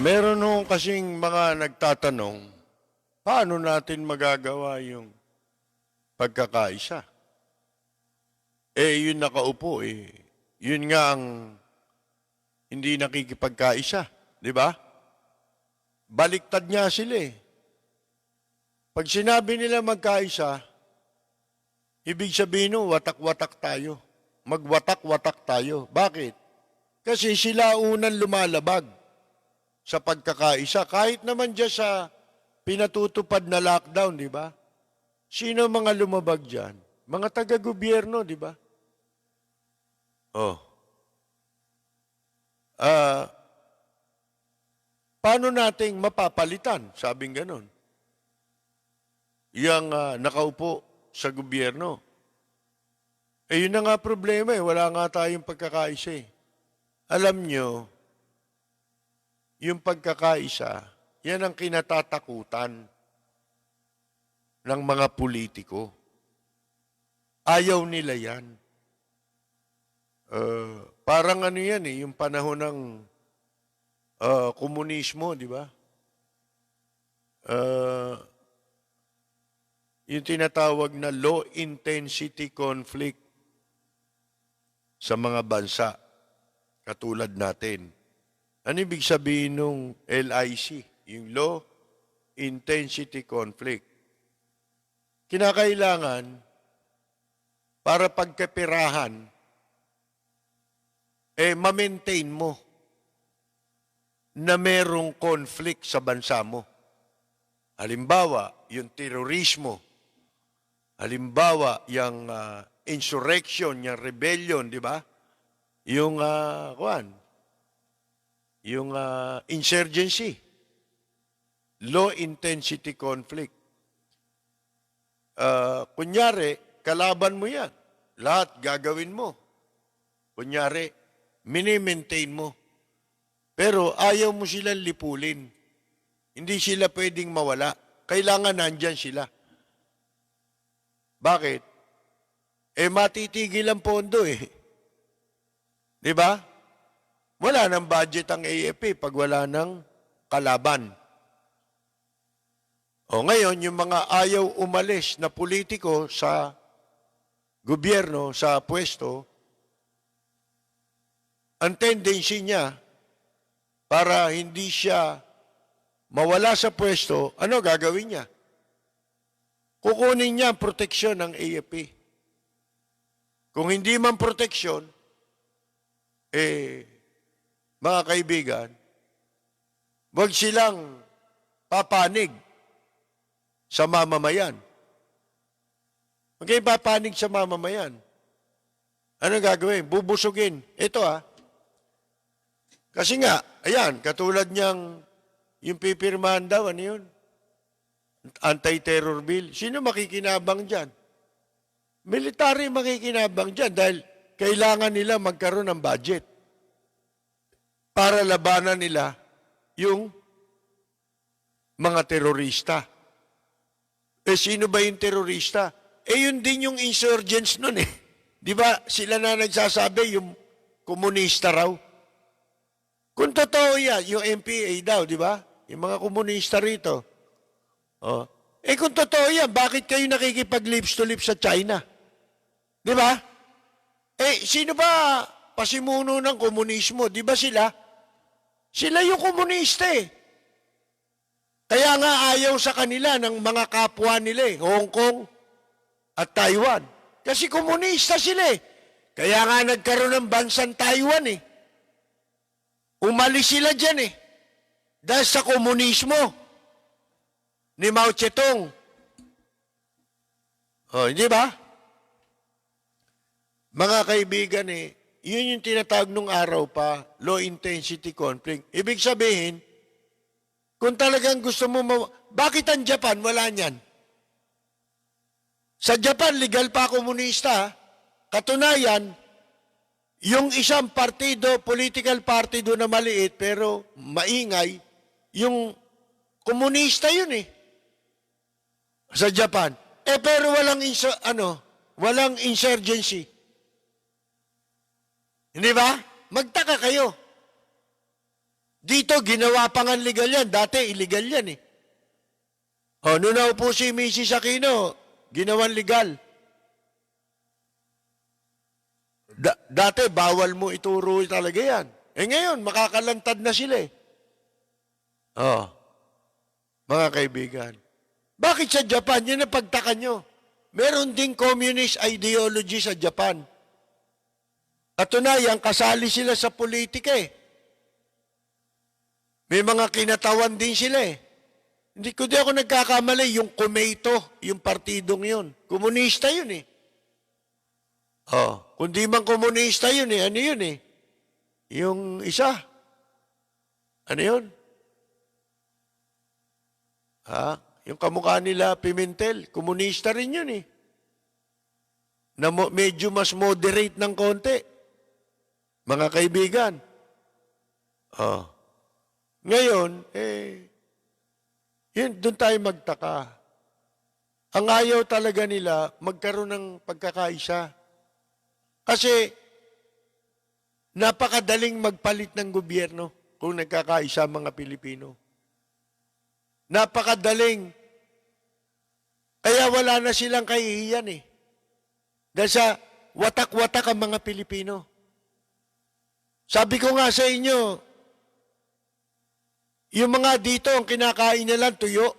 Meron nung kasing mga nagtatanong, paano natin magagawa yung pagkakaisa? Yun nakaupo, yun nga ang hindi nakikipagkaisa, di ba? Baliktad nga sila eh. Pag sinabi nila magkaisa, ibig sabihin no, watak-watak tayo. Magwatak-watak tayo. Bakit? Kasi sila unang lumalabag sa pagkakaisa. Kahit naman dyan sa pinatutupad na lockdown, di ba? Sino mga lumabag dyan? Mga taga-gobyerno, di ba? Oh. Paano nating mapapalitan? Sabing ganon. Yang nakaupo sa gobyerno. Yun na nga problema eh. Wala nga tayong pagkakaisa eh. Alam nyo, yung pagkakaisa, yan ang kinatatakutan ng mga politiko. Ayaw nila yan. Parang ano yan eh, yung panahon ng komunismo, di ba? Yung tinatawag na low intensity conflict sa mga bansa, katulad natin. Ano ibig sabihin ng LIC? Yung low intensity conflict. Kinakailangan para pagkapirahan, ma-maintain mo na merong conflict sa bansa mo. Halimbawa, yung terorismo. Halimbawa, yung insurrection, yung rebellion, di ba? Yung, yung insurgency, low-intensity conflict. Kunyari, kalaban mo yan. Lahat gagawin mo. Kunyari, mini-maintain mo. Pero ayaw mo silang lipulin. Hindi sila pwedeng mawala. Kailangan nandyan sila. Bakit? Matitigil ang pondo eh. Di ba? Wala ng budget ang AFP pag wala ng kalaban. Ngayon, yung mga ayaw umalis na politiko sa gobyerno, sa pwesto, ang tendency niya para hindi siya mawala sa pwesto, ano gagawin niya? Kukunin niya ang proteksyon ng AFP. Kung hindi man proteksyon, mga kaibigan, wag silang papanig sa mamamayan. Huwag kayong papanig sa mamamayan. Ano gagawin? Bubusugin. Ito Kasi nga, ayan, katulad niyang yung pipirmahan daw, ano yun? Anti-terror bill. Sino makikinabang dyan? Military makikinabang dyan dahil kailangan nila magkaroon ng budget para labanan nila yung mga terorista. Sino ba yung terorista? Yun din yung insurgents nun eh. Di ba sila na nagsasabi yung komunista raw? Kung totoo yan, yung MPA daw, di ba? Yung mga komunista rito. Kung totoo yan, bakit kayo nakikipag-lips to lips sa China? Di ba? Sino ba pasimuno ng komunismo? Di ba sila? Sila yung komunista eh. Kaya nga ayaw sa kanila ng mga kapwa nila Hong Kong at Taiwan. Kasi komunista sila eh. Kaya nga nagkaroon ng bansang Taiwan eh. Umalis sila dyan eh. Dahil sa komunismo ni Mao Zedong. Hindi ba? Mga kaibigan yun yung tinatawag nung araw pa, low intensity conflict. Ibig sabihin, kung talagang gusto mo, bakit ang Japan wala niyan? Sa Japan, legal pa komunista. Katunayan, yung isang partido, political party doon na maliit, pero maingay, yung komunista yun eh. Sa Japan. Pero walang insurgency. Hindi ba? Magtaka kayo. Dito, ginawa pa nga legal yan. Dati, illegal yan eh. Nung naupo si Mrs. Aquino, ginawan legal. Dati, bawal mo ituro talaga yan. Ngayon, makakalantad na sila eh. Mga kaibigan. Bakit sa Japan? Yun ang pagtaka nyo. Meron ding communist ideology sa Japan. At tunayan, kasali sila sa politika eh. May mga kinatawan din sila eh. Hindi ako nagkakamali, yung Kumeito, yung partidong yun. Komunista yun eh. Kung di man komunista yun eh, ano yun eh? Yung isa. Ano yun? Yung kamukha nila, Pimentel, komunista rin yun eh. Na medyo mas moderate ng konti. Mga kaibigan. Ngayon, yun, doon tayo magtaka. Ang ayaw talaga nila, magkaroon ng pagkakaisa. Kasi, napakadaling magpalit ng gobyerno kung nagkakaisa mga Pilipino. Napakadaling. Kaya wala na silang kahihiyan eh. Dahil sa watak-watak ang mga Pilipino. Sabi ko nga sa inyo, yung mga dito, ang kinakain nila tuyo.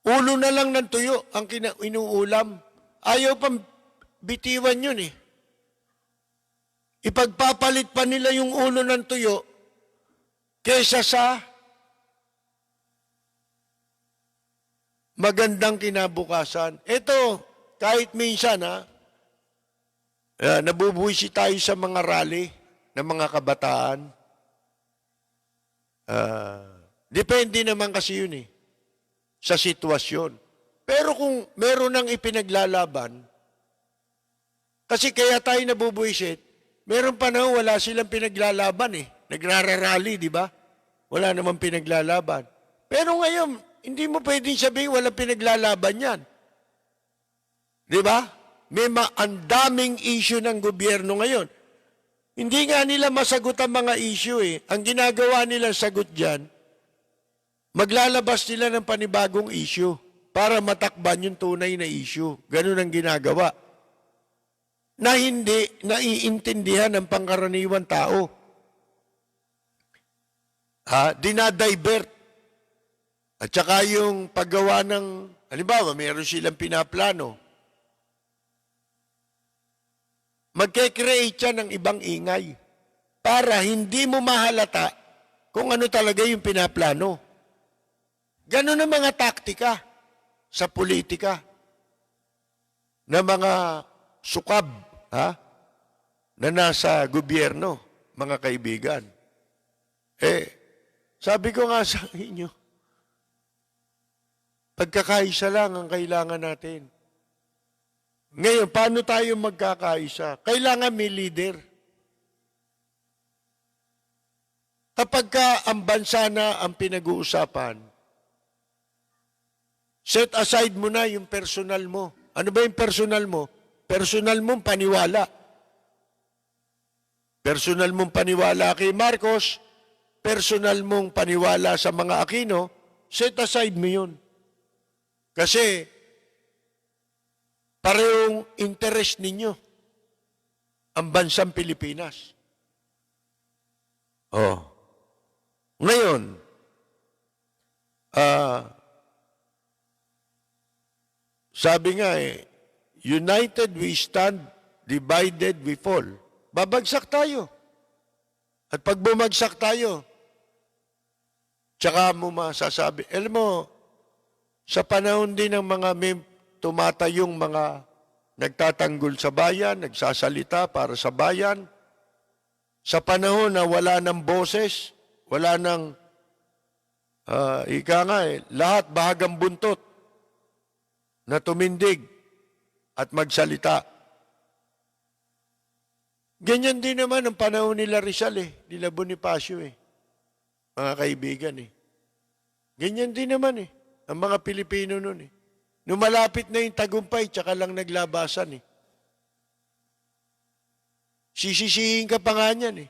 Ulo na lang ng tuyo ang inuulam. Ayaw pang bitiwan yun eh. Ipagpapalit pa nila yung ulo ng tuyo kesa sa magandang kinabukasan. Ito, kahit minsan nabubuwisit tayo sa mga rally ng mga kabataan. Depende naman kasi yun eh, sa sitwasyon. Pero kung meron nang ipinaglalaban, kasi kaya tayo nabubuwisit, meron pa na wala silang pinaglalaban eh. Nagrararally, di ba? Wala namang pinaglalaban. Pero ngayon, hindi mo pwedeng sabihin walang pinaglalaban yan. Di ba? May ang daming issue ng gobyerno ngayon. Hindi nga nila masagot ang mga issue eh. Ang ginagawa nilang sagot dyan, maglalabas nila ng panibagong issue para matakban yung tunay na issue. Ganun ang ginagawa. Na hindi naiintindihan ng pangkaraniwan tao. Dinadivert. At saka yung paggawa ng, halimbawa, mayroon silang pinaplano. Magke-create siya ng ibang ingay para hindi mo mahalata kung ano talaga yung pinaplano. Ganun ang mga taktika sa politika na mga sukab na nasa gobyerno, mga kaibigan. Sabi ko nga sa inyo, pagkakaisa lang ang kailangan natin. Ngayon, paano tayo magkakaisa? Kailangan may leader. Kapag ang bansa na ang pinag-uusapan, set aside mo na yung personal mo. Ano ba yung personal mo? Personal mong paniwala. Personal mong paniwala kay Marcos, personal mong paniwala sa mga Aquino, set aside mo yun. Kasi, parehong interest ninyo ang bansang Pilipinas. Ngayon, sabi nga united we stand, divided we fall. Babagsak tayo. At pag bumagsak tayo, tsaka mo masasabi, alam mo, sa panahon din ng mga tumatayong mga nagtatanggol sa bayan, nagsasalita para sa bayan. Sa panahon na wala ng boses, wala ng, lahat bahagang buntot na tumindig at magsalita. Ganyan din naman ang panahon nila Rizal nila Bonifacio mga kaibigan Ganyan din naman ang mga Pilipino noon eh. Nung malapit na yung tagumpay, tsaka lang naglabasan eh. Sisisihin ka pa nga niyan eh.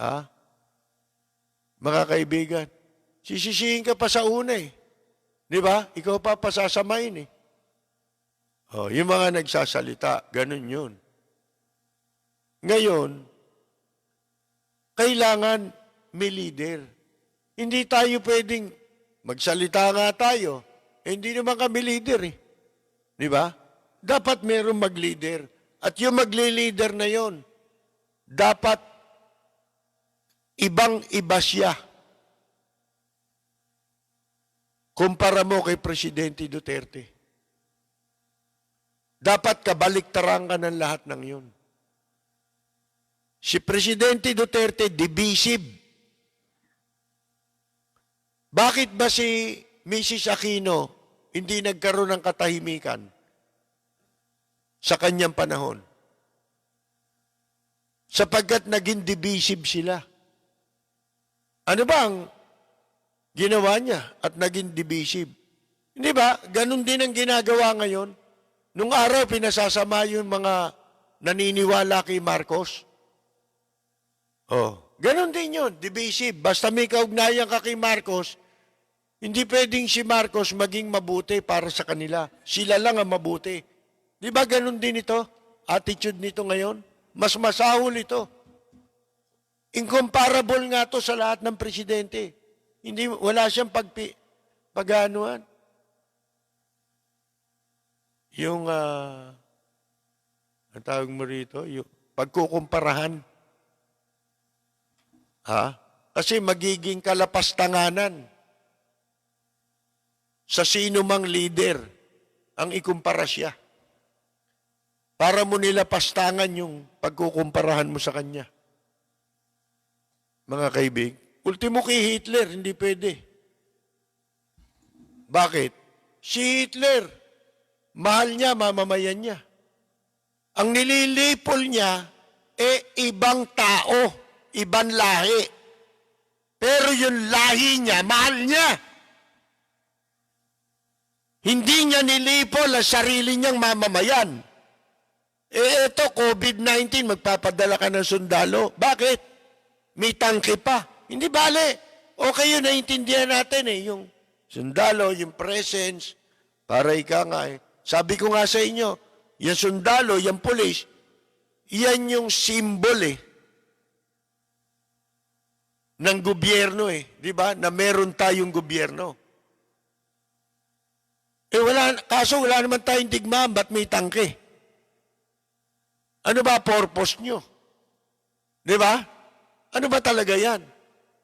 Ha? Mga kaibigan, sisisihin ka pa sa una eh. Di ba? Ikaw pa pasasamain eh. Oh, yung mga nagsasalita, ganun yun. Ngayon, kailangan may leader. Hindi tayo pwedeng magsalita nga tayo. Hindi naman kami leader eh. Di ba? Dapat mayroong mag-leader. At yung magli-leader na yon, dapat ibang-iba siya. Kumpara mo kay Presidente Duterte. Dapat kabaliktaran ka ng lahat ng yun. Si Presidente Duterte, divisive. Bakit ba si Mrs. Aquino hindi nagkaroon ng katahimikan sa kanyang panahon? Sapagkat naging divisive sila. Ano ba ang ginawa niya at naging divisive? Hindi ba? Ganon din ang ginagawa ngayon. Nung araw, pinasasama yung mga naniniwala kay Marcos. Oh, ganon din yun, divisive. Basta may kaugnayan ka kay Marcos, hindi pwedeng si Marcos maging mabuti para sa kanila. Sila lang ang mabuti. Di ba ganon din ito? Attitude nito ngayon? Mas masahol ito. Incomparable nga to sa lahat ng presidente. Hindi, wala siyang pag-anuan. Yung, ang tawag mo rito, yung pagkukumparahan. Ha? Kasi magiging kalapastanganan sa sino mang leader ang ikumpara siya. Para mo nila pastangan yung pagkukumparahan mo sa kanya. Mga kaibig, ultimo kay Hitler, hindi pwede. Bakit? Si Hitler, mahal niya, mamamayan niya. Ang nililipol niya, ibang tao, ibang lahi. Pero yung lahi niya, mahal niya. Hindi niya nilipol ang sarili niyang mamamayan. Ito, COVID-19, magpapadala ka ng sundalo. Bakit? May tangke pa. Hindi bale. Okay yun, naiintindihan natin yung sundalo, yung presence, para ika nga Sabi ko nga sa inyo, yung sundalo, yung pulis, yan yung symbol ng gobyerno di ba? Na meron tayong gobyerno. Kaso wala naman tayong digmaan, ba't may tangke? Ano ba purpose nyo? Di ba? Ano ba talaga yan,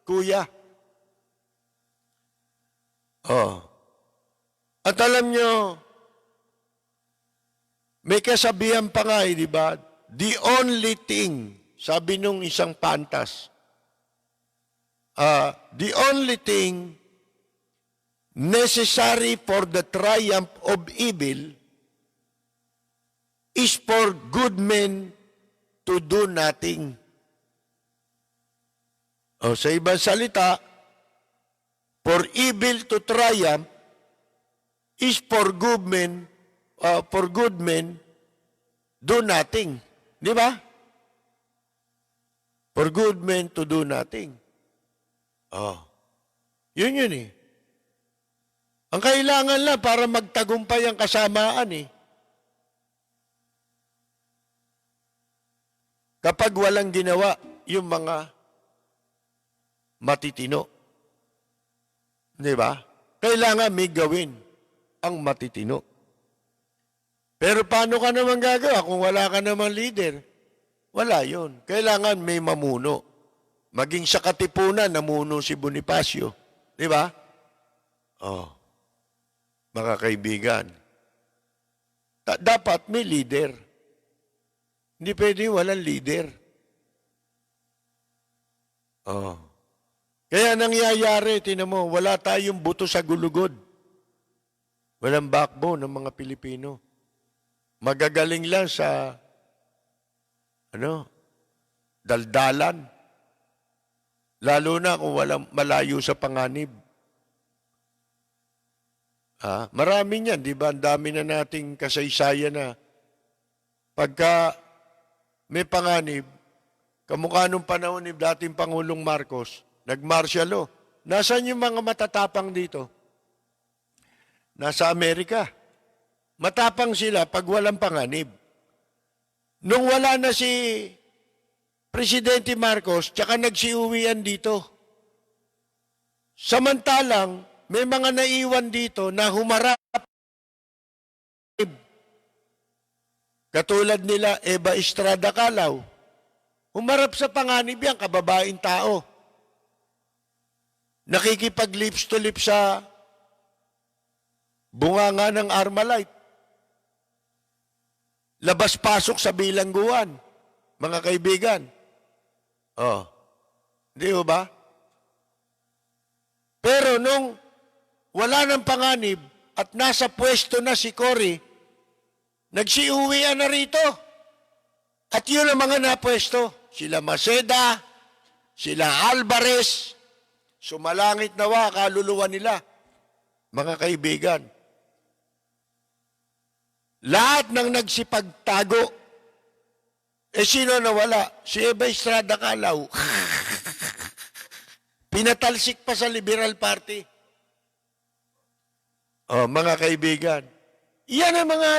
kuya? Oh. At alam nyo, may kasabihan pa nga di ba? The only thing, sabi nung isang pantas, the only thing necessary for the triumph of evil is for good men to do nothing. O sa ibang salita, for evil to triumph is for good men do nothing. Di ba? For good men to do nothing. Oh. Yun Ang kailangan lang para magtagumpay ang kasamaan kapag walang ginawa yung mga matitino. Di ba? Kailangan may gawin ang matitino. Pero paano ka naman gagawa kung wala ka namang leader? Wala yun. Kailangan may mamuno. Maging sa Katipunan, namuno si Bonifacio. Di ba? Oh. Mga kaibigan. Dapat may leader. Hindi pwede walang leader. Oh. Kaya nangyayari, tinan mo, wala tayong buto sa gulugod. Walang backbone ng mga Pilipino. Magagaling lang sa, daldalan. Lalo na kung walang malayo sa panganib. Marami niyan, di ba? Ang dami na nating kasaysayan na pagka may panganib, kamukha nung panahon ni dating Pangulong Marcos, nag-martial law. Nasaan yung mga matatapang dito? Nasa Amerika. Matapang sila pag walang panganib. Nung wala na si Presidente Marcos, tsaka nagsiuwian dito. Samantalang, may mga naiwan dito na humarap. Katulad nila, Eva Estrada Calao. Humarap sa panganib yan, kababaeng tao. Nakikipag-lips to lips sa bunganga ng Armalite. Labas-pasok sa bilangguan, mga kaibigan. Di ba? Pero nung wala ng panganib at nasa pwesto na si Cory, nagsiuwian na rito. At yun ang mga napwesto. Sila Maceda, sila Alvarez, sumalangit nawa kaluluwa nila. Mga kaibigan, lahat ng nagsipagtago, sino nawala? Si Eva Estrada Calao. Pinatalsik pa sa Liberal Party. Mga kaibigan, iyan ang mga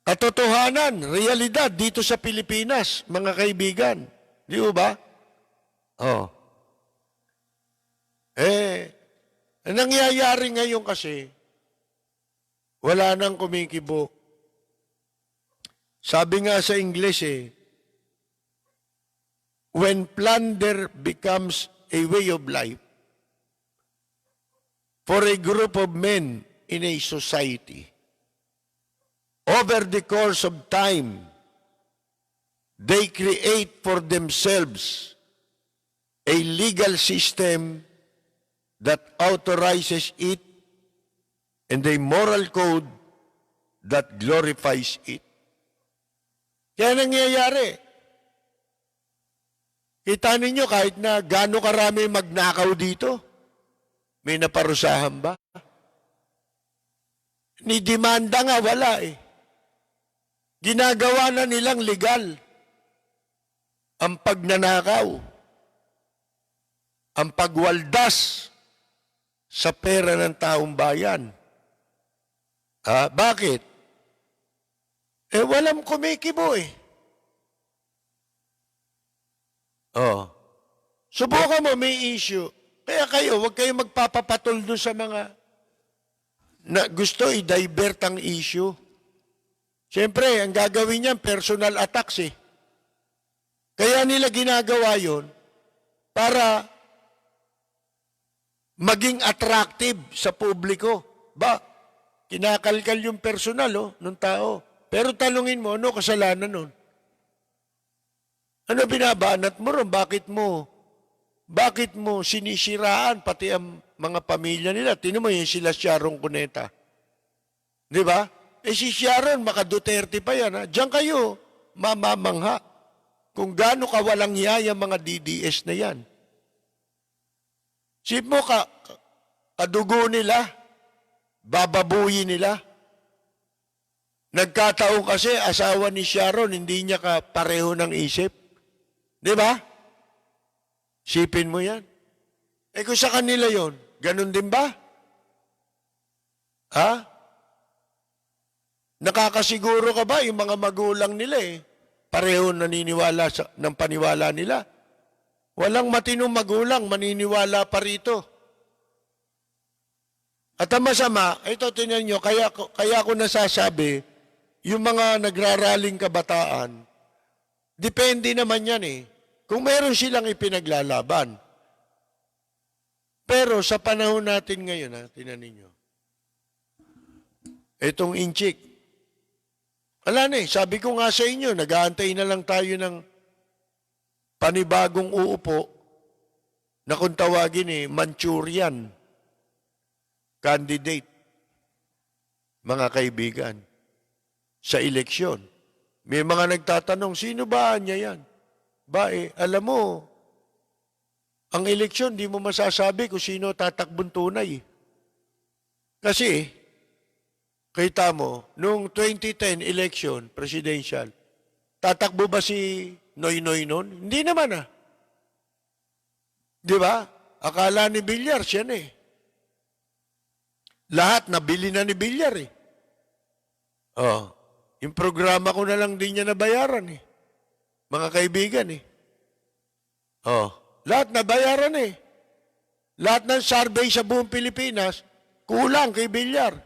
katotohanan, realidad dito sa Pilipinas, mga kaibigan. Di ba? Ang nangyayari ngayon kasi, wala nang kumikibo. Sabi nga sa English when plunder becomes a way of life, for a group of men in a society, over the course of time, they create for themselves a legal system that authorizes it and a moral code that glorifies it. Kaya nangyayari. Kita ninyo kahit na gaano karami magnakaw dito, may naparusahan ba? Ni demanda nga wala Ginagawa na nilang legal ang pagnanakaw, ang pagwaldas sa pera ng taong bayan. Bakit? Walang kumikibo Subukan mo, may issue. Kaya kayo, huwag kayo magpapapatol doon sa mga na gusto i-divert ang issue. Siyempre, ang gagawin niyan, personal attacks Kaya nila ginagawa yon para maging attractive sa publiko. Kinakalkal yung personal ng tao. Pero tanungin mo, ano kasalanan nun? Ano binabanat mo ron? Bakit mo sinisiraan pati ang mga pamilya nila? Tinan mo yung sila Sharon Cuneta. Di ba? Si Sharon, maka Duterte pa yan. Diyan kayo, mamamangha. Kung gaano kawalang hiya yung mga DDS na yan. Sip mo kadugo nila, bababuyin nila. Nagkataon kasi asawa ni Sharon, hindi niya pareho ng isip. Di ba? Sipin mo yan. Kung sa kanila yon, ganun din ba? Nakakasiguro ka ba yung mga magulang nila pareho naniniwala ng paniwala nila? Walang matinong magulang, maniniwala pa rito. At ang masama, ito tingnan nyo, kaya ako nasasabi, yung mga nagraraling kabataan, depende naman yan Kung meron silang ipinaglalaban. Pero sa panahon natin ngayon, tingnan ninyo, itong inchik, sabi ko nga sa inyo, nag-aantay na lang tayo ng panibagong uupo na kung tawagin Manchurian candidate, mga kaibigan, sa eleksyon. May mga nagtatanong, sino ba niya yan? Alam mo, ang eleksyon, di mo masasabi kung sino tatakbong tunay. Kasi, kita mo, nung 2010 election, presidential, tatakbo ba si Noy Noy noon? Hindi naman ah. Di ba? Akala ni Villar, siya na eh. Lahat nabili na ni Villar eh. Oh, yung programa ko na lang din niya nabayaran eh. Mga kaibigan eh. Oh, lahat nabayaran eh. Lahat ng survey sa buong Pilipinas, kulang kay Villar.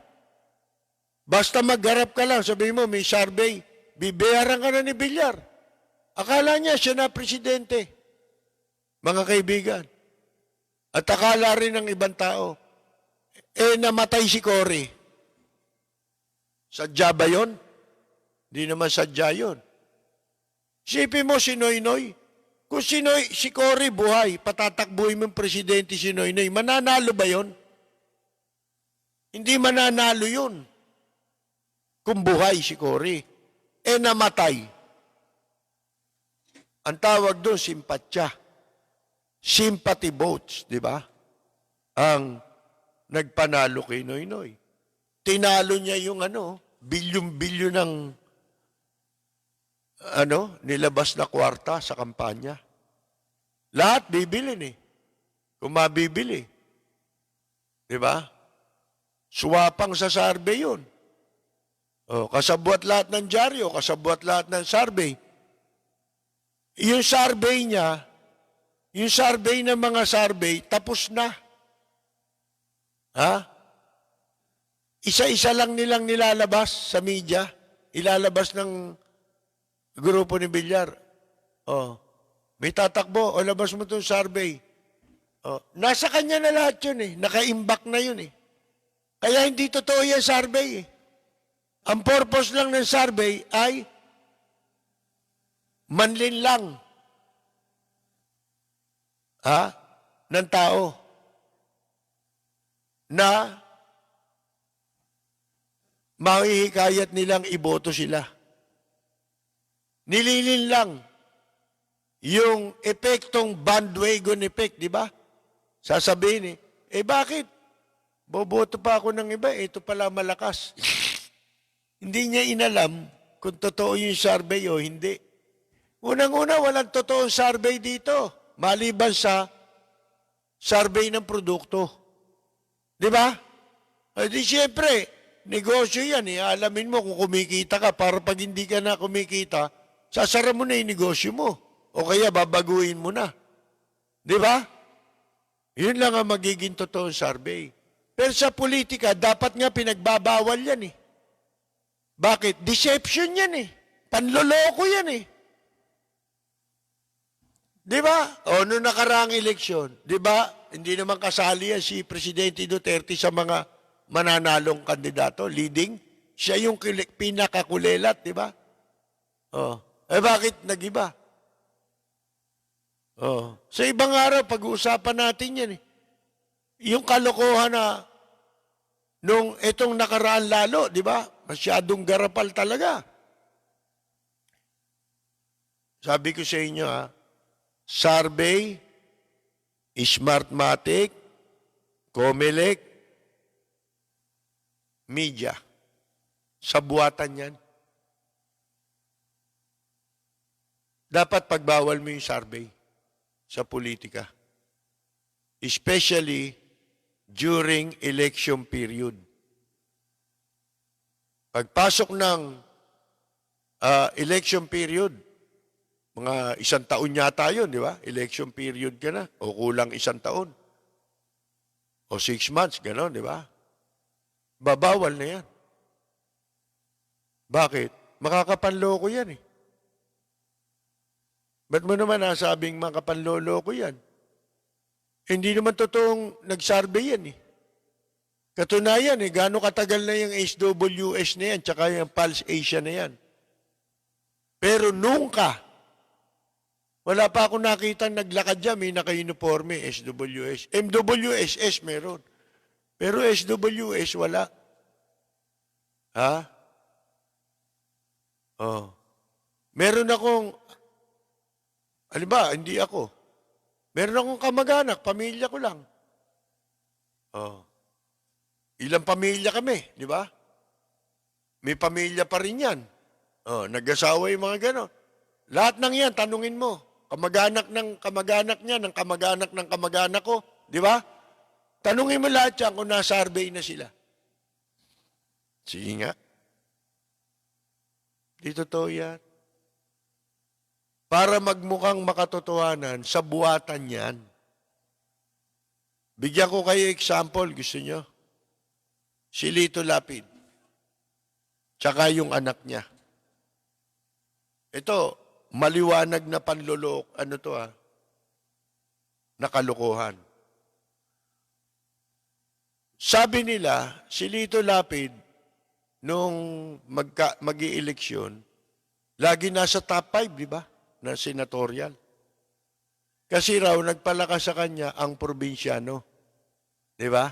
Basta magharap ka lang, sabi mo, may survey, bibayaran ka na ni Villar. Akala niya siya na presidente. Mga kaibigan. At akala rin ng ibang tao, namatay si Cory. Sadya ba yun? Hindi naman sadya yun. Sipin mo si Noy Noy. Kung si Cory buhay, patatakbuhin mo yung presidente si Noy Noy, mananalo ba yun? Hindi mananalo yun. Kung buhay si Cory. Namatay. Ang tawag doon, simpatya. Sympathy votes, di ba? Ang nagpanalo kay Noy Noy. Tinalo niya yung bilyon-bilyon ng nilabas na kwarta sa kampanya. Lahat bibilin eh. Kung mabibili. Di ba? Suwapang sa survey yun. Kasabwat lahat ng dyaryo, kasabwat lahat ng survey. Yung survey niya, yung survey ng mga survey, tapos na. Ha? Isa-isa lang nilang nilalabas sa media. Ilalabas ng grupo ni Villar. May tatakbo, labas mo itong survey. Nasa kanya na lahat yun eh. Naka-imbak na yun eh. Kaya hindi totoo yung survey eh. Ang purpose lang ng survey ay manlin lang ng tao na mahihikayat nilang iboto sila. Nililin lang yung epektong bandwagon effect, di ba? Sasabihin bakit? Boboto pa ako ng iba, ito pala malakas. Hindi niya inalam kung totoo yung survey o hindi. Unang-una, walang totoong survey dito. Maliban sa survey ng produkto. Di ba? Di siyempre, negosyo yan eh. Alamin mo kung kumikita ka para pag hindi ka na kumikita, sasara mo na yung negosyo mo. O kaya babaguhin mo na. Di ba? Yun lang ang magiging totoong survey. Pero sa politika, dapat nga pinagbabawal yan eh. Bakit? Deception yan eh. Panloloko yan eh. Di ba? Noong nakaraang eleksyon, di ba? Hindi naman kasali yan si Presidente Duterte sa mga mananalong kandidato, leading. Siya yung pinakakulelat, di ba? Bakit nag-iba? Sa ibang araw, pag-uusapan natin yan eh. Yung kalokohan na nung itong nakaraan lalo, di ba? Masyadong garapal talaga. Sabi ko sa inyo survey, Smartmatic, Comelec, media. Sabuatan yan. Dapat pagbawal mo yung survey sa politika. Especially during election period. Pagpasok ng election period, mga 1 taon yata yun, di ba? Election period ka na, o kulang 1 taon. O 6 months, gano'n, di ba? Babawal na yan. Bakit? Makakapanloko yan eh. Ba't mo naman nasabing makapanloloko yan? Hindi naman totoong nag-survey yan eh. Katunayan eh, gaano katagal na yung SWS na yan, tsaka yung Pulse Asia na yan. Pero nunca, wala pa ako nakita naglakad dyan, may naka-uniforme, SWS. MWSS meron. Pero SWS wala. Meron akong, hindi ako. Meron akong kamag-anak, pamilya ko lang. Ilang pamilya kami, di ba? May pamilya pa rin yan. Oh, nag-asawa yung mga gano'n. Lahat ng yan, tanungin mo. Kamag-anak ng kamag-anak niya, ng kamag-anak ng kamag-anak ko, di ba? Tanungin mo lahat yan kung na-survey na sila. Sige nga. Di totoo yan. Para magmukhang makatotohanan, sa buwatan yan. Bigyan ko kayo example, gusto nyo? Si Lito Lapid. Tsaka yung anak niya. Ito, maliwanag na panlolok, nakalokohan. Sabi nila, si Lito Lapid, nung mag-i-eleksyon, lagi nasa top 5, di ba? Na senatorial. Kasi raw, nagpalakas sa kanya ang probinsyano. Di ba?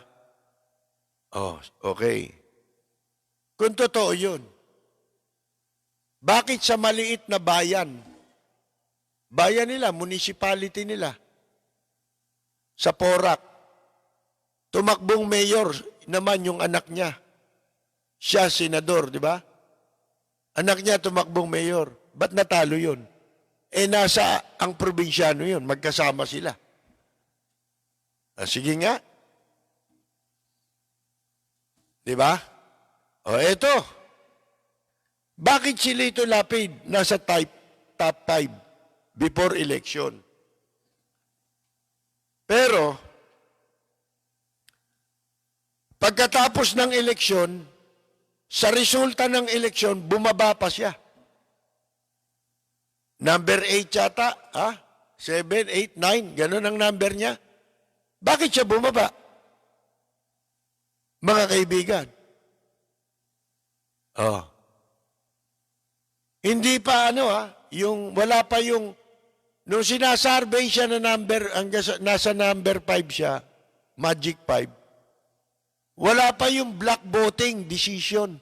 Oh, okay. Kung totoo yun, bakit sa maliit na bayan nila, municipality nila, sa Porac, tumakbong mayor naman yung anak niya. Siya, senador, di ba? Anak niya tumakbong mayor. Ba't natalo yun? Nasa ang probinsyano yun. Magkasama sila. Sige nga. Di ba? O, eto. Bakit si Lito Lapid nasa top 5 before election? Pero, pagkatapos ng eleksyon, sa resulta ng eleksyon, bumaba pa siya. Number 8 yata, 7, 8, 9, ganun ang number niya. Bakit siya bumaba? Mga kaibigan. Hindi pa wala pa yung, nung sinasurvey siya na nasa number 5 siya, magic 5, wala pa yung black voting decision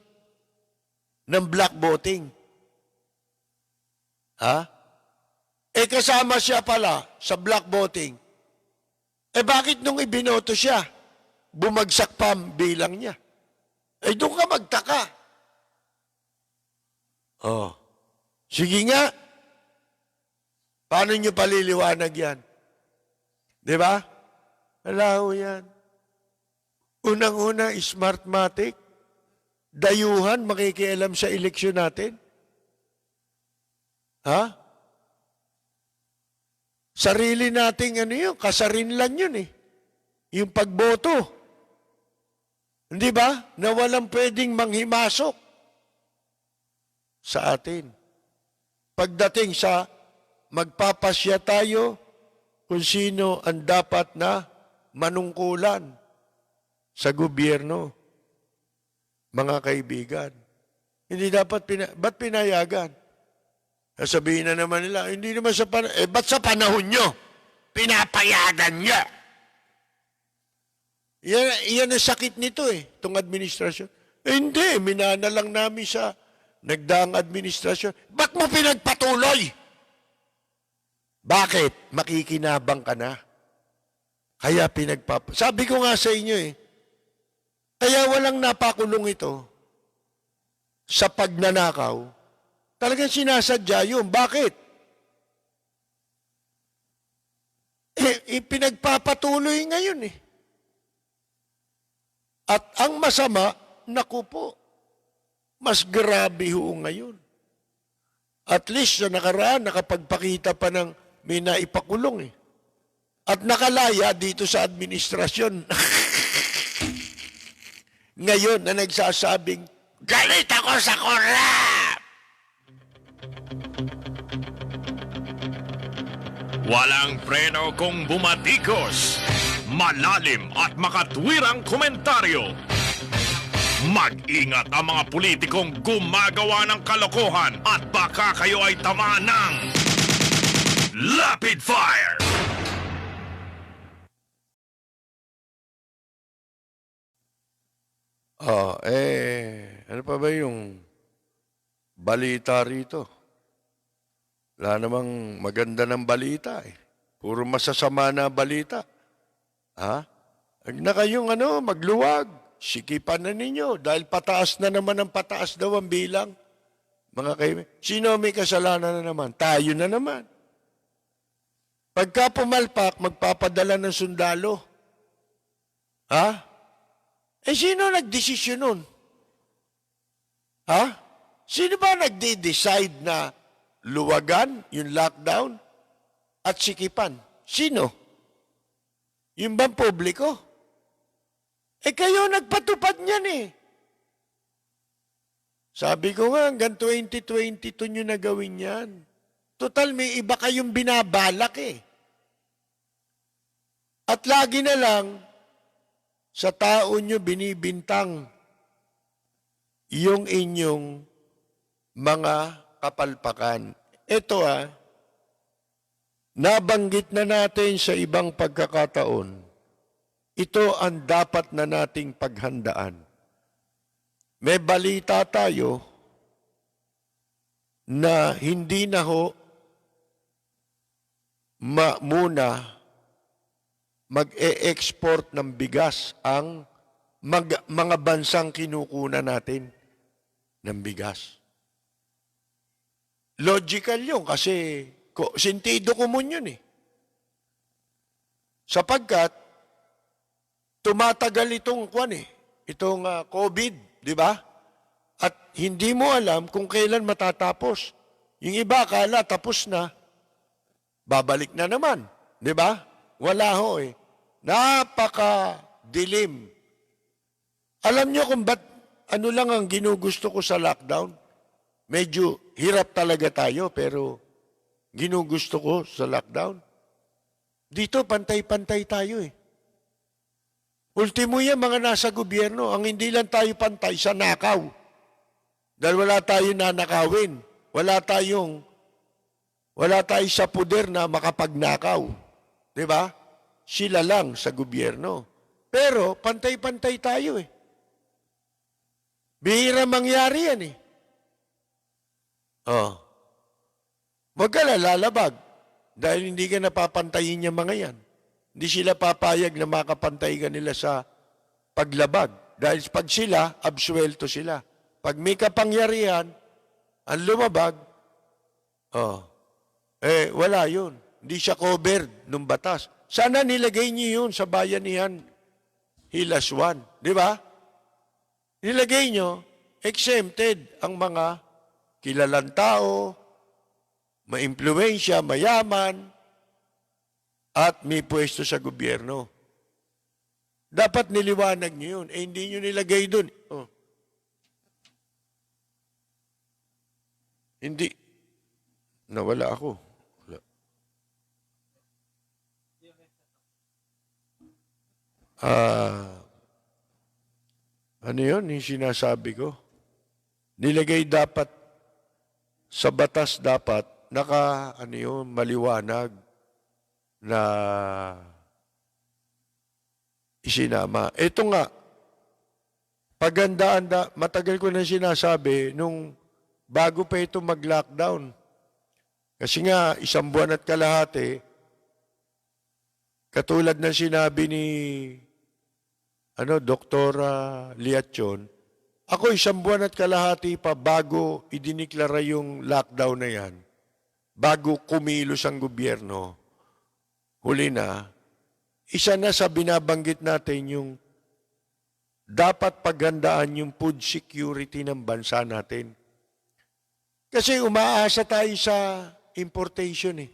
ng black voting. Kasama siya pala sa black voting. Bakit nung ibinoto siya, bumagsak pa ang bilang niya? Doon ka magtaka. Sige nga. Paano nyo paliliwanag yan? Di ba? Wala ho yan. Unang-una, smartmatic. Dayuhan, makikialam sa eleksyon natin. Sarili nating kasarinlan yun eh. Yung pagboto. Hindi ba? Na walang pwedeng manghimasok sa atin. Pagdating sa magpapasya tayo kung sino ang dapat na manungkulan sa gobyerno. Mga kaibigan. Hindi dapat, ba't pinayagan? Sabihin na naman nila, hindi naman sa panahon, ba't sa panahon nyo? Pinapayagan nyo. Yan ang sakit nito itong administrasyon. Hindi, minana lang namin sa nagdaang administrasyon. Ba't mo pinagpatuloy? Bakit? Makikinabang ka na. Kaya sabi ko nga sa inyo kaya walang napakulong ito sa pagnanakaw. Talagang sinasadya yun. Bakit? Pinagpapatuloy ngayon At ang masama, naku po, mas grabe ho ngayon. At least sa nakaraan, nakapagpakita pa ng may naipakulong At nakalaya dito sa administrasyon. Ngayon na nagsasabing, galit ako sa korap! Walang preno kung bumatikos. Malalim at makatwirang komentaryo. Mag-ingat ang mga politikong gumagawa ng kalokohan at baka kayo ay tamaan ng Lapid Fire! Ano pa ba yung balita rito? Wala namang maganda ng balita Puro masasama na balita. Huwag na kayong magluwag. sikipan na ninyo dahil pataas na naman ang pataas daw ang bilang. Mga kaibigan, sino may kasalanan na naman? Tayo na naman. Pagka pumalpak, magpapadala ng sundalo. Ha? Sino nagdesisyon nun? Ha? Sino ba nagde-decide na luwagan, yung lockdown, at sikipan? Sino? Yung bang publiko? Kayo nagpatupad niyan eh. Sabi ko nga, hanggang 2022 nyo na gawin yan. Total, may iba kayong binabalak eh. At lagi na lang, sa tao nyo binibintang yung inyong mga kapalpakan. Ito nabanggit na natin sa ibang pagkakataon. Ito ang dapat na nating paghandaan. May balita tayo na hindi na muna mag-e-export ng bigas ang mga bansang kinukunan natin ng bigas. Logical yun kasi sentido común yun eh. Sapagkat tumatagal itong COVID. Di ba? At hindi mo alam kung kailan matatapos. Yung iba akala tapos na, babalik na naman. Di ba? Wala ho eh. Napaka-dilim. Alam nyo kung ba't ano lang ang ginugusto ko sa lockdown? Medyo hirap talaga tayo pero ginugusto ko sa lockdown. Dito pantay-pantay tayo eh. Ultimo yan, mga nasa gobyerno, ang hindi lang tayo pantay sa nakaw. Dahil wala tayong nanakawin. Wala tayo sa puder na makapagnakaw. Di ba? Sila lang sa gobyerno. Pero, pantay-pantay tayo eh. Bihira mangyari yan eh. Huwag ka lalabag. Dahil hindi ka napapantayin yung mga yan. Hindi sila papayag na makapantay ka nila sa paglabag. Dahil pag sila, absuelto sila. Pag may kapangyarihan, ang lumabag, wala yun. Hindi siya covered ng batas. Sana nilagay niyo yun sa bayanihan Hilaswan. Di ba? Nilagay niyo, exempted ang mga kilalang tao, maimpluwensya, mayaman, at may pwesto sa gobyerno. Dapat niliwanag niyo yun. Hindi niyo nilagay dun. Hindi. Nawala ako. Wala. Ano yun? Yung sinasabi ko? Nilagay dapat, sa batas dapat, maliwanag na isinama. Ito nga, matagal ko na sinasabi nung bago pa ito mag-lockdown. Kasi nga, 1 buwan at kalahati, katulad ng sinabi ni Dr. Liachon, ako 1 buwan at kalahati pa bago idiniklara yung lockdown na yan, bago kumilos ang gobyerno, huli na, isa na sa binabanggit natin yung dapat paghandaan yung food security ng bansa natin. Kasi umaasa tayo sa importation eh.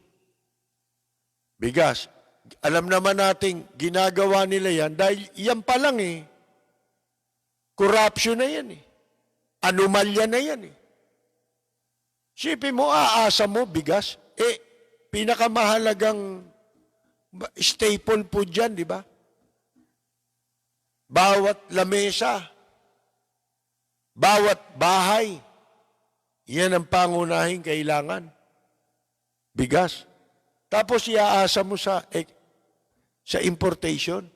Bigas. Alam naman natin, ginagawa nila yan dahil yan pa lang eh. Corruption na yan eh. Anomalya na yan eh. Sipin mo, aasa mo, bigas. Pinakamahalagang staple food dyan, di ba? Bawat lamesa, bawat bahay, yan ang pangunahing kailangan. Bigas. Tapos iaasa mo sa importation,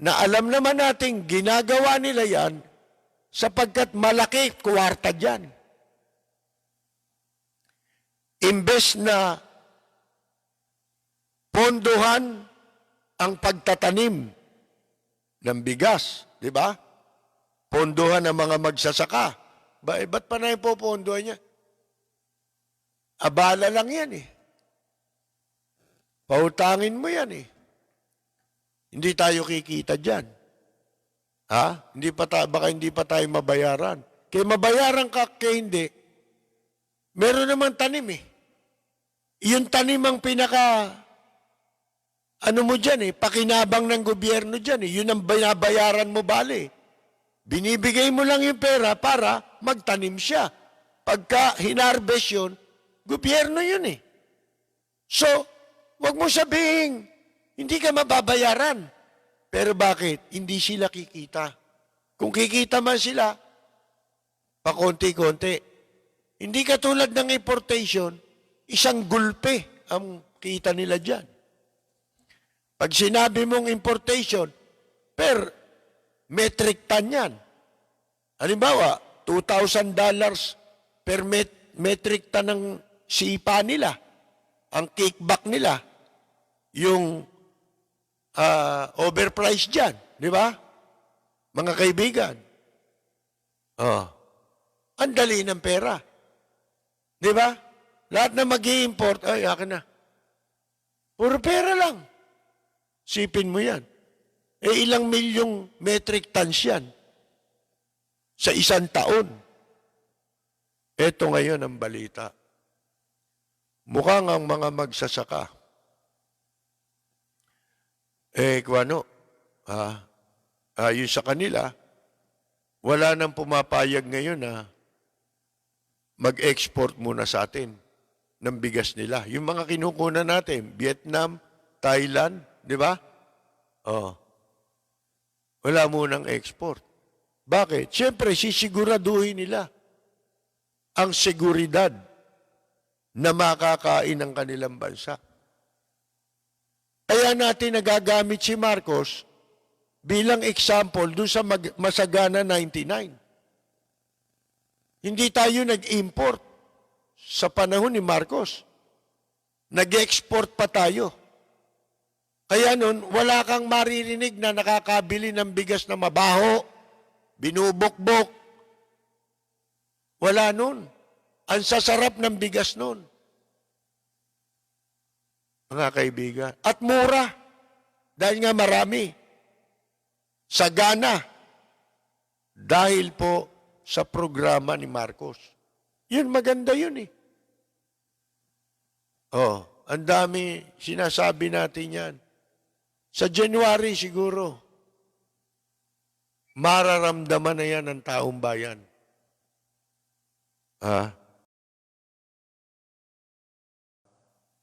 na alam naman natin ginagawa nila yan sapagkat malaki kwarta dyan. Imbes na pondohan ang pagtatanim ng bigas, di ba? pondohan ang mga magsasaka. Ba't pa na ipopondohan niya? Abala lang yan eh. Pautangin mo yan eh. Hindi tayo kikita dyan. Ha? Baka hindi pa tayo mabayaran. Kaya mabayaran ka, kaya hindi. Meron naman tanim eh. Yung tanim ang ano mo dyan eh, pakinabang ng gobyerno dyan eh. Yun ang binabayaran mo bali. Binibigay mo lang yung pera para magtanim siya. Pagka hinarvest yun, gobyerno yun eh. So, wag mo sabihin, hindi ka mababayaran. Pero bakit? Hindi sila kikita. Kung kikita man sila, pakonti-konti. Hindi katulad ng importation, isang gulpe ang kita nila dyan. Pag sinabi mong importation, per metric ton yan. Halimbawa, $2,000 per metric ton ng sipa nila. Ang kickback nila, yung overpriced dyan. Di ba? Mga kaibigan. Ang dali ng pera. Di ba? Lahat na mag-i-import, ay, akin na. Puro pera lang. Sipin mo yan. Ilang milyong metric tons yan sa isang taon. Ito ngayon ang balita. Mukhang ang mga magsasaka, yung sa kanila, wala nang pumapayag ngayon na mag-export muna sa atin ng bigas nila. Yung mga kinukunan natin, Vietnam, Thailand, di ba? Wala munang export. Bakit? Siyempre, sisiguraduhin nila ang seguridad na makakain ng kanilang bansa. Kaya natin nagagamit si Marcos bilang example doon sa Masagana 99. Hindi tayo nag-import sa panahon ni Marcos. Nag-export pa tayo. Kaya nun, wala kang maririnig na nakakabili ng bigas na mabaho, binubukbok. Wala nun. Ang sasarap ng bigas nun. Mga kaibigan. At mura. Dahil nga marami. Sagana. Dahil po sa programa ni Marcos. Yun, maganda yun eh. Ang dami sinasabi natin yan. Sa January siguro, mararamdaman na yan ng taong bayan.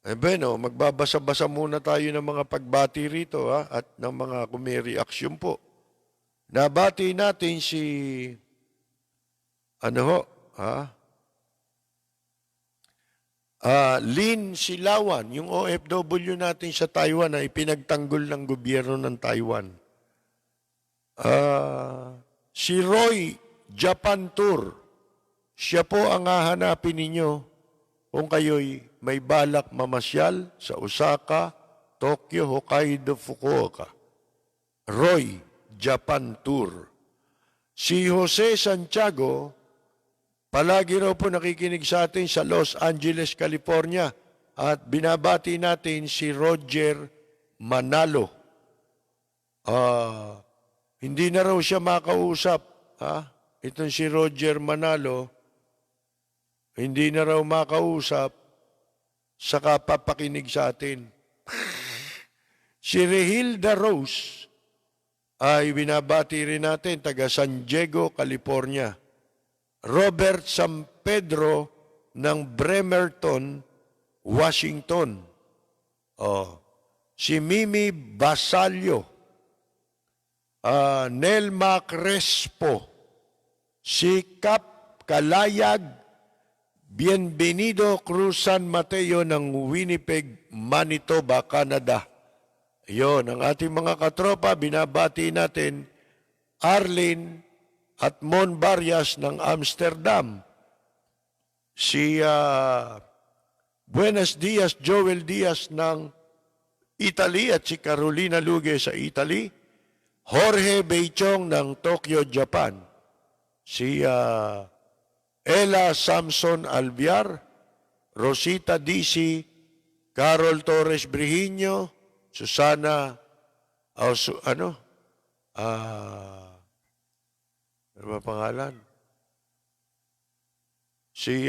Magbabasa-basa muna tayo ng mga pagbati rito at ng mga kung may reaksyon po. Nabati natin si Lin Silawan, yung OFW natin sa Taiwan na ipinagtanggol ng gobyerno ng Taiwan. Si Roy Japan Tour, siya po ang hahanapin ninyo kung kayo'y may balak mamasyal sa Osaka, Tokyo, Hokkaido, Fukuoka. Roy Japan Tour. Si Jose Santiago, palagi raw po nakikinig sa atin sa Los Angeles, California. At binabati natin si Roger Manalo. Hindi na raw siya makausap. Itong si Roger Manalo, hindi na raw makausap, saka papakinig sa atin. Si Rehilda Rose ay binabati rin natin, taga San Diego, California. Robert San Pedro ng Bremerton, Washington. Si Mimi Basalio, Nelma Crespo, si Cap Kalayag, Bienvenido Cruz San Mateo ng Winnipeg, Manitoba, Canada. Yon, ang ating mga katropa, binabati natin Arlene at Mon Barrias ng Amsterdam. Si Buenos Dias, Joel Diaz ng Italy at si Carolina Luge sa Italy. Jorge Beichong ng Tokyo, Japan. si Ella Samson Alviar, Rosita Disi, Carol Torres Brihiño, Susana, ano ba pangalan? Si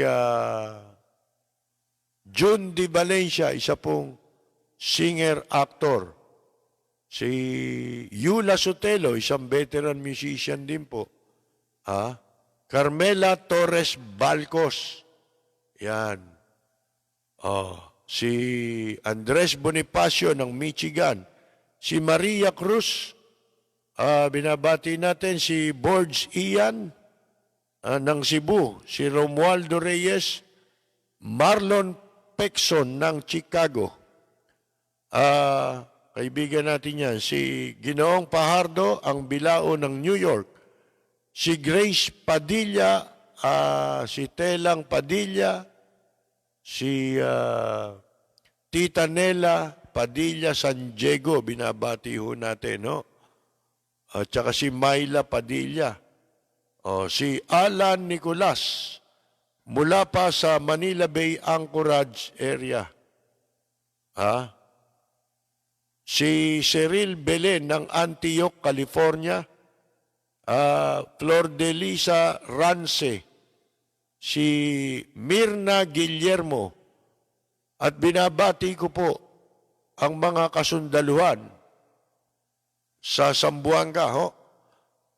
June Di Valencia, isa pong singer-actor. Si Yula Sotelo, isang veteran musician din po. Carmela Torres Balcos. Yan. Si Andres Bonifacio ng Michigan. Si Maria Cruz. Binabati natin si Borges Ian ng Cebu. Si Romualdo Reyes. Marlon Pexon ng Chicago. Kaibigan natin yan. Si Ginoong Pajardo, ang Bilao ng New York. Si Grace Padilla, si Telang Padilla, si Tita Nela Padilla San Diego, binabati ho natin, no? At saka si Myla Padilla. Si Alan Nicolas, mula pa sa Manila Bay Anchorage area. Si Cyril Belen ng Antioch, California. Flor de Lisa Rance. Si Mirna Guillermo. At binabati ko po ang mga kasundaluhan sa Zamboanga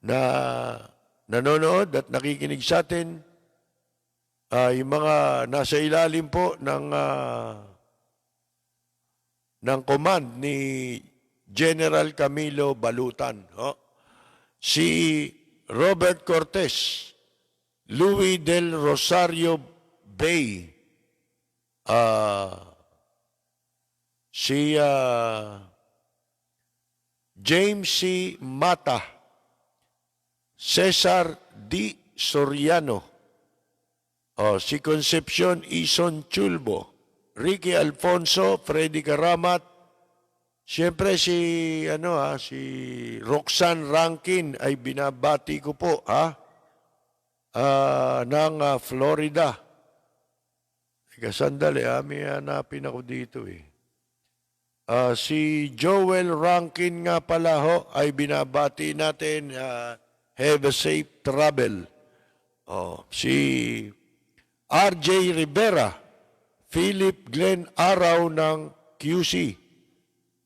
na nanonood at nakikinig sa atin. Yung mga nasa ilalim po ng command ni General Camilo Balutan. Si Robert Cortez, Louis del Rosario Bay, si James C. Mata, Cesar D. Soriano, si Concepcion Ison Chulbo, Ricky Alfonso, Freddy Karamat, siyempre si Roxanne Rankin ay binabati ko po ng Florida. Sandali, may hanapin ako dito si Joel Rankin nga pala ay binabati natin, have a safe travel. Si RJ Rivera, Philip Glenn Araw ng QC.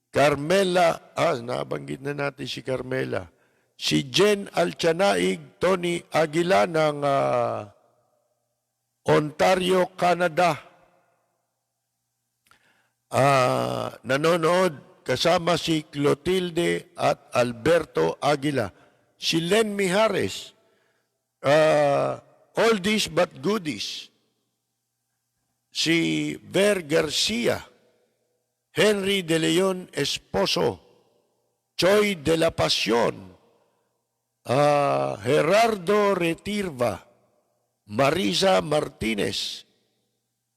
Carmela, nabanggit na natin si Carmela. Si Jen Alchanaig, Tony Aguila ng Ontario, Canada. Nanonood kasama si Clotilde at Alberto Aguila. Si Len Mijares, oldies but goodies. Si Ver Garcia, Henry de Leon Esposo, Choy de la Pasión, Gerardo Retirva, Marisa Martinez,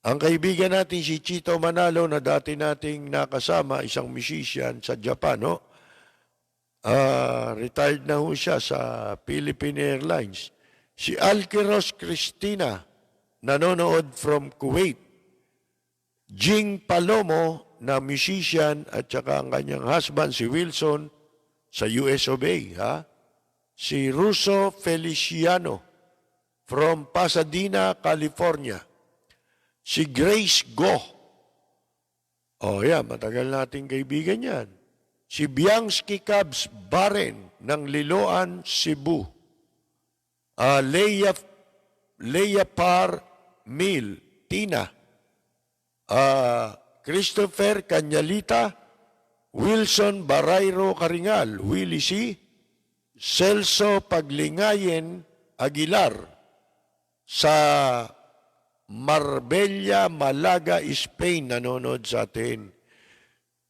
ang kaibigan natin si Chito Manalo na dati nating nakasama, isang musician sa Japan, retired na ho siya sa Philippine Airlines. Si Alquiros Cristina, nanonood from Kuwait. Jing Palomo, na musician, at saka ang kanyang husband, si Wilson, sa US of A. Si Russo Feliciano, from Pasadena, California. Si Grace Go. Matagal nating kaibigan yan. Si Bianski Cabs Baren ng Liloan, Cebu. Leia Par Mil, Tina. Christopher Canyalita, Wilson Barayro Karingal, Willie C. Celso Paglingayen Aguilar sa Marbella, Malaga, Spain, nanonood sa atin.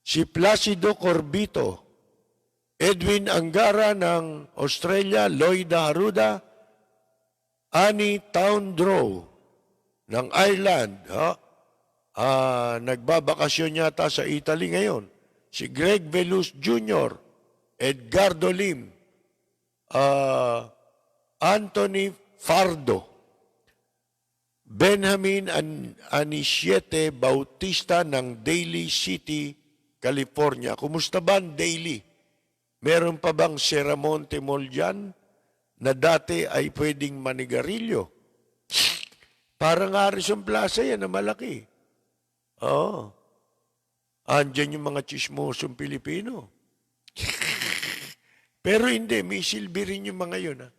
Si Placido Corbito, Edwin Angara ng Australia, Lloyda Haruda, Annie Towndrow ng Ireland, nagbabakasyon yata sa Italy ngayon. Si Greg Veluz Jr., Edgardo Lim, Anthony Fardo, Benjamin Anisiete Bautista ng Daly City, California. Kumusta ba ang Daly? Meron pa bang Seramonte Mall dyan na dati ay pwedeng manigarilyo? Parang Harrison Plaza yan na malaki. Oo. Andyan yung mga chismosong Pilipino. Pero hindi, may silbi rin yung mga yun. Ha?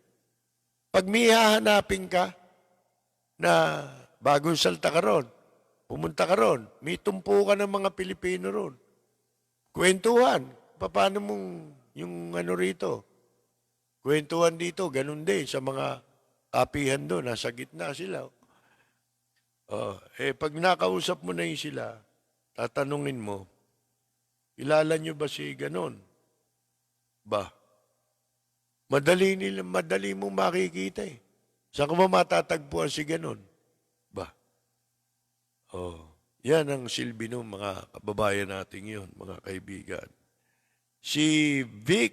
Pag may hahanapin ka na bagong salta ka ron, pumunta ka ron, may tumpukan ng mga Pilipino ron. Kwentuhan. Paano mong yung ano rito? Kwentuhan dito, ganun din sa mga kapihan doon, nasa gitna sila. Pag nakausap mo na yun sila, tatanungin mo, kilala nyo ba si ganon? Ba? Madali mo makikita eh. Saan ko ba matatagpuan si ganon? Ba? Yan ang silbi ng mga kababayan nating yun, mga kaibigan. Si Vic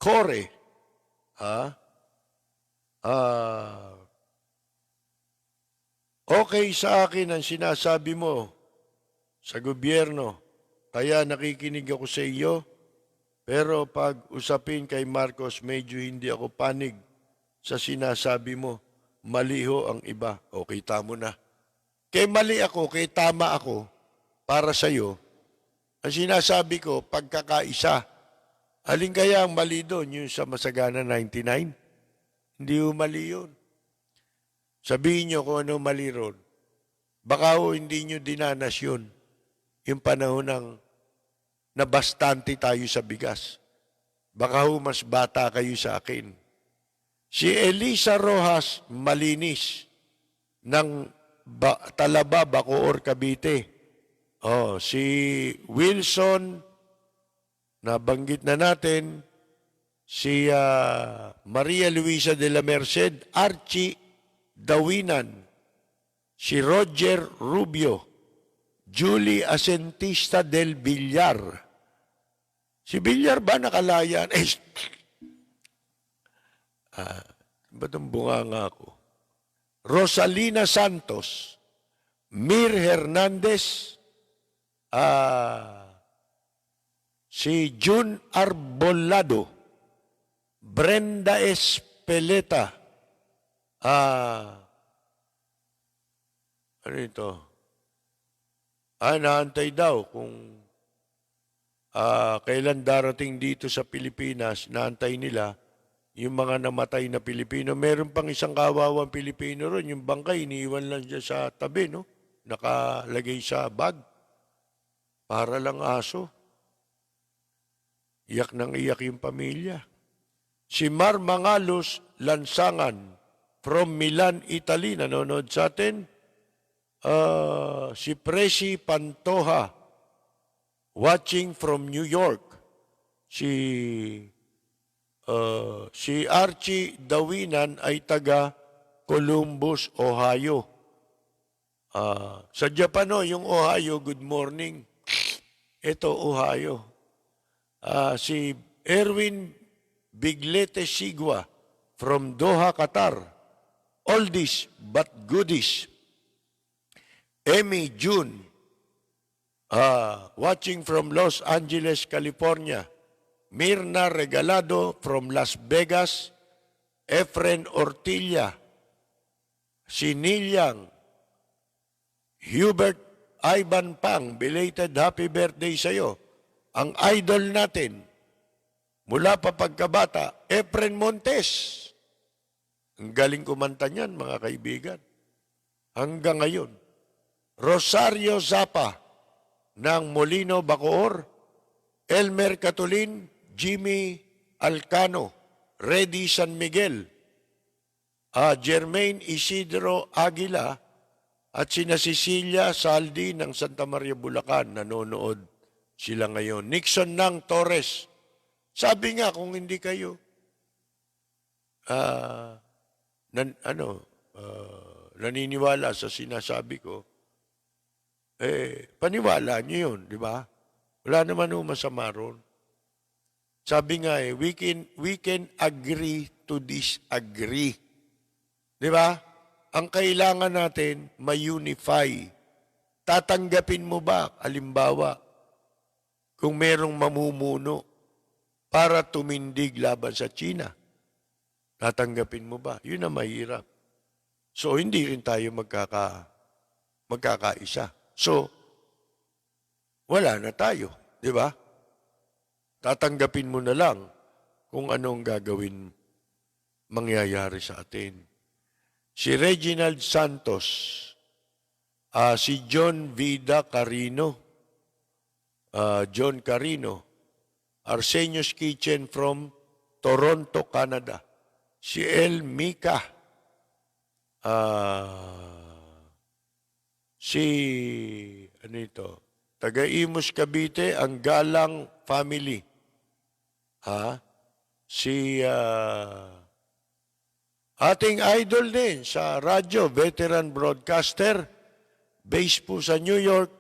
Core, okay sa akin ang sinasabi mo sa gobyerno, kaya nakikinig ako sa iyo, pero pag usapin kay Marcos, medyo hindi ako panig sa sinasabi mo. Maliho ang iba. O, kita mo na. Kay mali ako, kay tama ako, para sa iyo, ang sinasabi ko, pagkakaisa. Alin kaya ang mali doon? Yung sa Masagana 99? Hindi yung mali yun. Sabihin nyo kung ano mali ron. Baka hindi nyo dinanas yun. Yung panahon ng nabastante tayo sa bigas. Baka mas bata kayo sa akin. Si Elisa Rojas Malinis ng Talaba, Bacoor, Cavite. Si Wilson, nabanggit na natin, si Maria Luisa de la Merced, Archie Dawinan, si Roger Rubio, Julie Asentista del Villar. Si Villar ba nakalayan? Ba't ang bunganga ako? Rosalina Santos, Mir Hernandez, si June Arbolado, Brenda Espeleta, ano ito? Naantay daw kung kailan darating dito sa Pilipinas, naantay nila yung mga namatay na Pilipino. Meron pang isang kawawang Pilipino ron, yung bangkay, iniwan lang siya sa tabi, no? Nakalagay sa bag. Para lang aso. Iyak nang iyak yung pamilya. Si Mar Mangalos Lansangan from Milan, Italy, nanonood sa atin. Si Presi Pantoja, watching from New York. Si Archie Dawinan ay taga Columbus, Ohio. Sa Japan, yung Ohio, good morning. Ito, Ohio. Si Erwin Biglete Sigua from Doha, Qatar. Oldies but goodies. Emmy June, watching from Los Angeles, California. Mirna Regalado from Las Vegas. Efren Ortilla. Sinilyang. Hubert Ivan Pang, belated happy birthday sa iyo. Ang idol natin, mula pa pagkabata, Efren Montes. Ang galing kumanta niyan, mga kaibigan. Hanggang ngayon. Rosario Zapa ng Molino, Bacoor. Elmer Catulin, Jimmy Alcano, Reddy San Miguel. Jermaine Isidro Aguila at sina Cecilia Saldi ng Santa Maria, Bulacan. Nanonood sila ngayon. Nixon Nang Torres. Sabi nga, kung hindi kayo naniniwala sa sinasabi ko, paniwala niyo yun, di ba? Wala naman masama ron. Sabi nga we can agree to disagree. Di ba? Ang kailangan natin, ma-unify. Tatanggapin mo ba, halimbawa, kung merong mamumuno para tumindig laban sa China? Tatanggapin mo ba? Yun ang mahirap. So, hindi rin tayo magkakaisa. So, wala na tayo. Di ba? Tatanggapin mo na lang kung anong gagawin mangyayari sa atin. Si Reginald Santos, si John Vida Carino, John Carino, Arsenio's Kitchen from Toronto, Canada. Si El Mika, taga-Imus Cavite, ang Galang Family. Ating idol din sa radyo, veteran broadcaster, based po sa New York,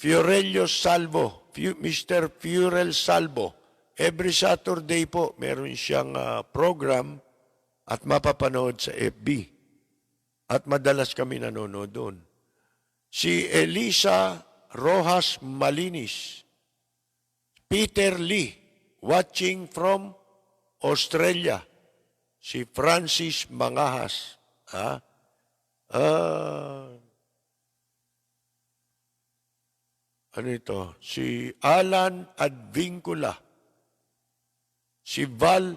Fiorello Salvo, Mr. Fiorel Salvo. Every Saturday po, meron siyang program at mapapanood sa FB. At madalas kami nanonood doon. Si Elisa Rojas Malinis, Peter Lee, watching from Australia. Si Francis Mangahas. Si Alan Advincula. Si Val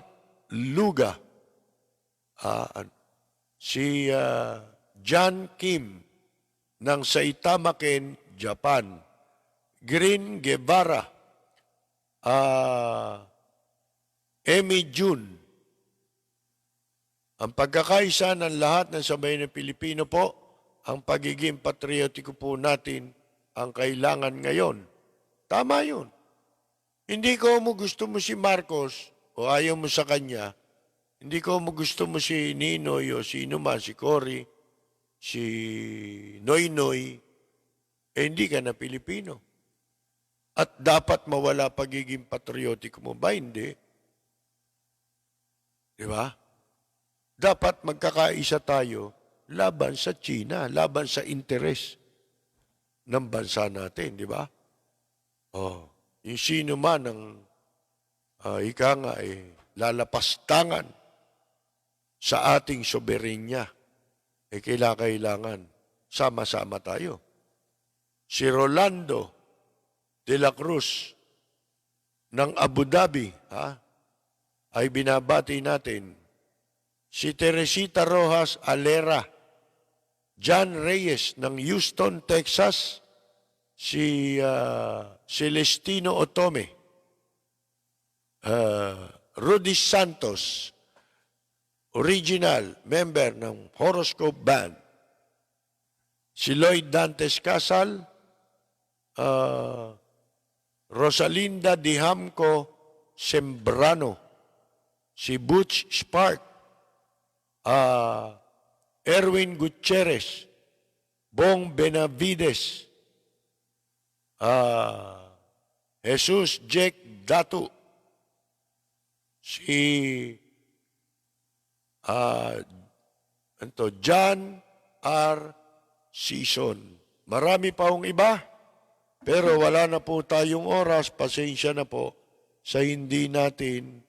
Luga. Si John Kim ng Saitama Ken, Japan. Green Guevara. Emi June. Ang pagkakaisa ng lahat ng sabay ng Pilipino po, ang pagiging patriotiko po natin ang kailangan ngayon. Tama yun. Hindi ko mo gusto mo si Marcos o ayaw mo sa kanya. Hindi ko mo gusto mo si Ninoy o sino man, si Cory, si Noynoy, hindi ka na Pilipino. At dapat mawala pagiging patriotiko mo ba? Hindi. Di ba? Dapat magkakaisa tayo laban sa China, laban sa interes ng bansa natin, di ba? Yung sino man ang lalapastangan sa ating soberenya, kailangan sama-sama tayo. Si Rolando de la Cruz ng Abu Dhabi, ay binabati natin. Si Teresita Rojas Alera, John Reyes ng Houston, Texas, si Celestino Otome, Rudy Santos, original member ng Horoscope Band, si Lloyd Dantes Casal, Rosalinda Dihamco Sembrano, si Butch Spark, Erwin Gutierrez, Bong Benavides, Jesus Jake Datu, si John R. Season. Marami pa hong iba, pero wala na po tayong oras. Pasensya na po sa hindi natin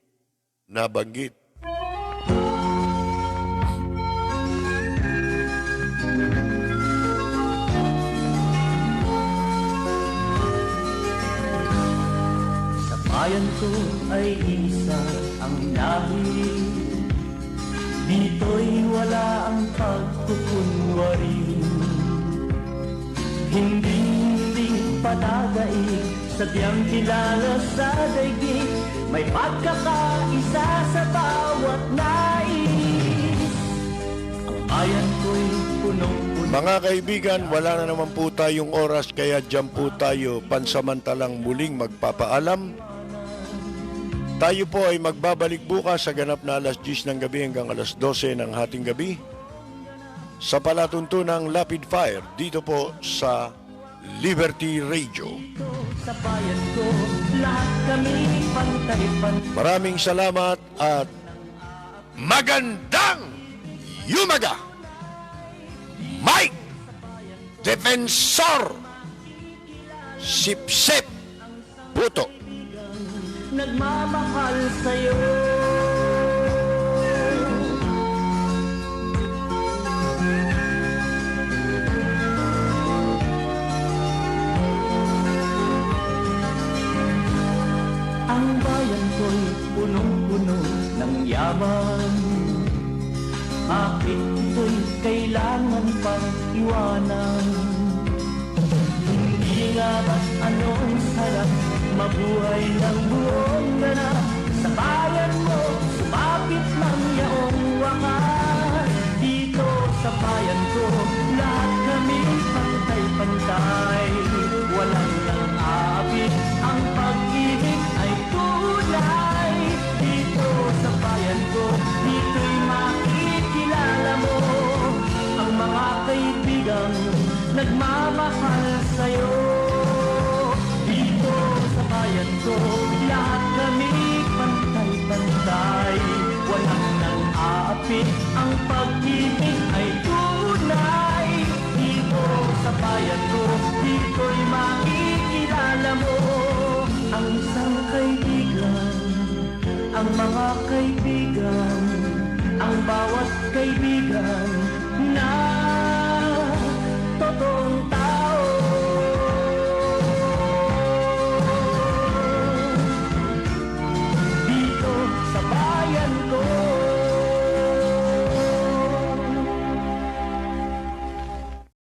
nabanggit. Bayan ko ay isa ang lahi. Dito'y wala ang pagkukunwari. Hindi patagaig, sadyang kilala sa daigdig. May pagkakaisa sa bawat nais. Ang bayan ko'y punong-puno. Mga kaibigan, wala na naman po tayong oras, kaya dyan po tayo pansamantalang muling magpapaalam. Tayo po ay magbabalik bukas sa ganap na alas 10 ng gabi hanggang alas 12 ng hating gabi sa palatuntunang Lapid Fire dito po sa Liberty Radio. Sa bayan ko, lahat kami pantay-pantay. Maraming salamat at Magandang Yumaga! Mike Defensor Sipsip Puto. Nagmamahal sa'yo. Ang bayan ko'y punong-puno ng yaman. Bakit ito'y kailangan pang iwanan? Hindi nga ba't anong sarap mabuhay ng buong ganap? Sa bayan mo, sumapit man yaong wakas. Dito sa bayan ko, lahat kami pantay-pantay. Walang nang aabit, ang pag-ibig ay tunay. Dito sa bayan ko, dito'y makikilala mo ang mga kaibigang nagmamahal sa'yo. Dito sa bayan ko, lahat kami pantay-pantay. Walang nang aapit, ang pag-ibig ay tunay. Dito sa bayan ko, dito'y makikilala mo ang isang kaibigan, ang mga kaibigan, ang bawat kaibigan na